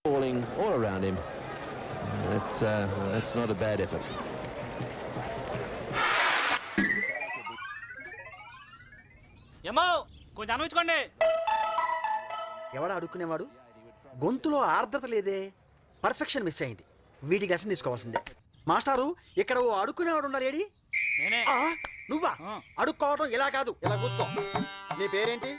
falling all around him. That's not a bad effort. ఏమో కొంచెం అనుకోండి. ఎవడా అడుక్కునేవాడు? గొంతులో ఆర్ద్రత లేదే, పర్ఫెక్షన్ మిస్ అయింది. వీటి గసం తీసుకోవాల్సిందే. మాస్టారు, ఇక్కడ ఓ అడుక్కునేవాడు ఉండాలి. ఏడి? నేనే. నువ్వా? అడుక్కోవటం ఇలా కాదు, ఇలా కూర్చో. నీ పేరేంటి?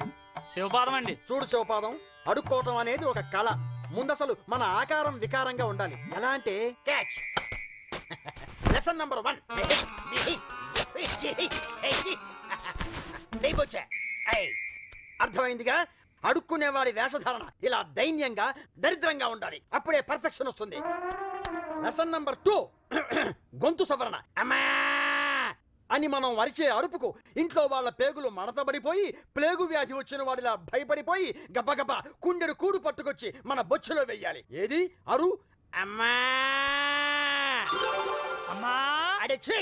శివపాదం అండి. చూడు శివపాదం, అడుక్కోవటం అనేది ఒక కళ. ముందసలు మన ఆకారం వికారంగా ఉండాలి. ఎలా అంటే క్యాచ్. Lesson number 1. అర్థమైందిగా? అడుక్కునేవాడి వేషధారణ ఇలా దైన్యంగా దరిద్రంగా ఉండాలి. అప్పుడే పర్ఫెక్షన్ వస్తుంది. Lesson number 2. గొంతు సవరణ. అమ్మా అని మనం వరిచే అరుపుకు ఇంట్లో వాళ్ళ పేగులు మడతబడిపోయి ప్లేగు వ్యాధి వచ్చిన వాడిలా భయపడిపోయి గబ్బగబ్బా కుండెడు కూడు పట్టుకొచ్చి మన బొచ్చులో వెయ్యాలి. ఏది అరు? అమ్మా అమ్మా అడే ఛీ!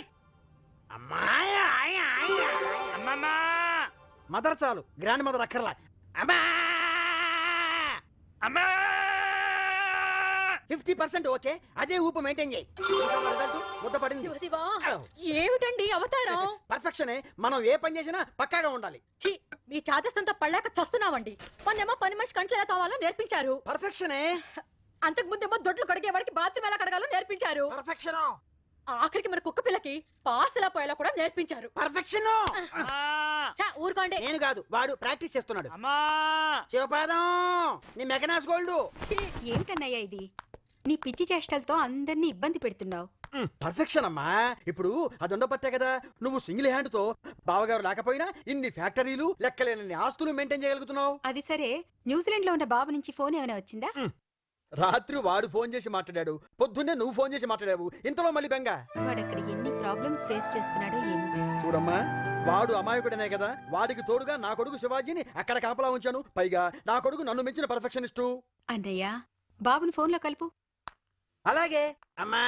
అమ్మాయా అమ్మమ్మా. మదర్ చాలు, గ్రాండ్ మదర్ అక్కర్లా. అమ్మా అమ్మా 50% ఓకే. అదే ఊపు మెయింటైన్ చేయి. ముద్ద పడింది. ఏమిటండి అవతారం? పర్ఫెక్షనే. మనం ఏ పని చేసినా పక్కాగా ఉండాలి. ఛీ, మీ చాదస్తంతో పళ్ళాక చస్తున్నావండి. మొన్నేమో పని మనిషి కంట్లో ఎలా కావాలో నేర్పించారు. పర్ఫెక్షనే. అంతకు ముందేమో దొడ్లు కడిగేవాడికి బాత్రూమ్ ఎలా కడగాలో నేర్పించారు. పర్ఫెక్షన్. ఆఖరికి మన కుక్క పిల్లకి పాస్ ఎలా పోయేలా కూడా నేర్పించారు. పర్ఫెక్షన్. ఊరుకోండి. నేను కాదు, వాడు ప్రాక్టీస్ చేస్తున్నాడు. అమ్మా శివపాదం, నీ మెకనాస్ గోల్డ్. ఏమిటన్నయ్యా ఇది? నీ పిచ్చి చేష్టలతో అందరినీ ఇబ్బంది పెడుతున్నావు. పర్ఫెక్షన్ అమ్మా. ఇప్పుడు అది ఉండబట్టే కదా నువ్వు సింగిల్ హ్యాండ్ తో బావగారు లేకపోయినా ఇన్ని ఫ్యాక్టరీలు లెక్కలేనన్ని ఆస్తులు మెయింటైన్ చేయగలుగుతున్నావు. అది సరే, న్యూజిలాండ్ లో ఉన్న బాబు నుంచి ఫోన్ ఏమైనా వచ్చిందా? రాత్రి వాడు ఫోన్ చేసి మాట్లాడాడు, పొద్దున్నే నువ్వు ఫోన్ చేసి మాట్లాడావు. ఇంతలో మళ్ళీ బెంగ. వాడు అక్కడ ఎన్ని ప్రాబ్లమ్స్ ఫేస్ చేస్తున్నాడో ఏమో. చూడమ్మా, వాడు అమాయకుడనే కదా. వాడికి తోడుగా నా కొడుకు శివాజీని అక్కడ కాపలా ఉంచాను. పైగా నా కొడుకు నన్ను మించిన పర్ఫెక్షనిస్టు. అన్నయ్య, బాబుని ఫోన్లో కలుపు. అలాగే అమ్మా.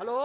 హలో.